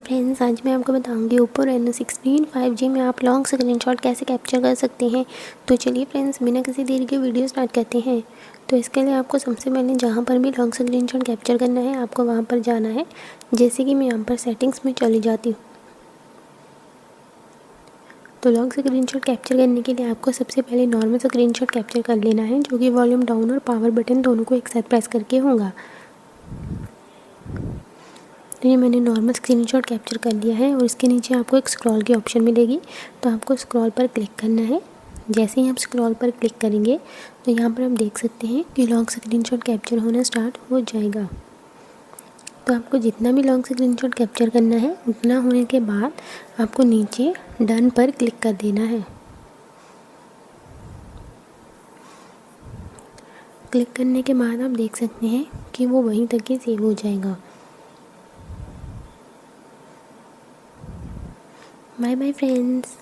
Friends, आज मैं आपको बताऊंगी ओप्पो रेनो 16 5G में आप लॉन्ग स्क्रीनशॉट कैसे कैप्चर कर सकते हैं। तो चलिए फ्रेंड्स, बिना किसी देरी के वीडियो स्टार्ट करते हैं। तो इसके लिए आपको सबसे पहले जहां पर भी लॉन्ग स्क्रीनशॉट कैप्चर करना है आपको वहां पर जाना है। जैसे कि मैं यहाँ पर सेटिंग्स में चली जाती हूँ। तो लॉन्ग स्क्रीनशॉट कैप्चर करने के लिए आपको सबसे पहले नॉर्मल स्क्रीनशॉट कैप्चर कर लेना है, जो कि वॉल्यूम डाउन और पावर बटन दोनों को एक साथ प्रेस करके होगा। तो ये मैंने नॉर्मल स्क्रीनशॉट कैप्चर कर लिया है और इसके नीचे आपको एक स्क्रॉल की ऑप्शन मिलेगी। तो आपको स्क्रॉल पर क्लिक करना है। जैसे ही आप स्क्रॉल पर क्लिक करेंगे तो यहाँ पर आप देख सकते हैं कि लॉन्ग स्क्रीनशॉट कैप्चर होना स्टार्ट हो जाएगा। तो आपको जितना भी लॉन्ग स्क्रीनशॉट कैप्चर करना है उतना होने के बाद आपको नीचे डन पर क्लिक कर देना है। क्लिक करने के बाद आप देख सकते हैं कि वो वहीं तक ही सेव हो जाएगा। Bye bye friends.